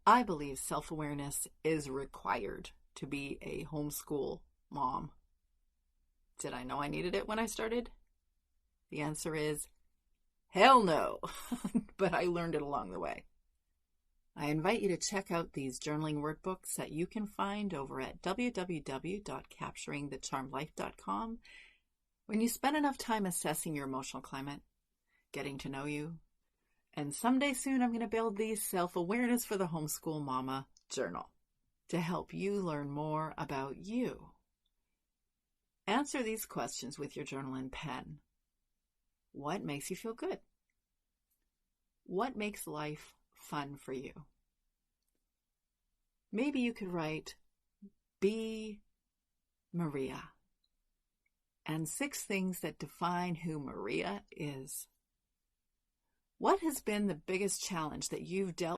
I believe self-awareness is required to be a homeschool mom. Did I know I needed it when I started? The answer is hell no, but I learned it along the way. I invite you to check out these journaling workbooks that you can find over at www.capturingthecharmedlife.com. When you spend enough time assessing your emotional climate, getting to know you, and someday soon I'm going to build the Self-Awareness for the Homeschool Mama journal to help you learn more about you. Answer these questions with your journal and pen. What makes you feel good? What makes life fun for you? Maybe you could write, be Maria, and 6 things that define who Maria is. What has been the biggest challenge that you've dealt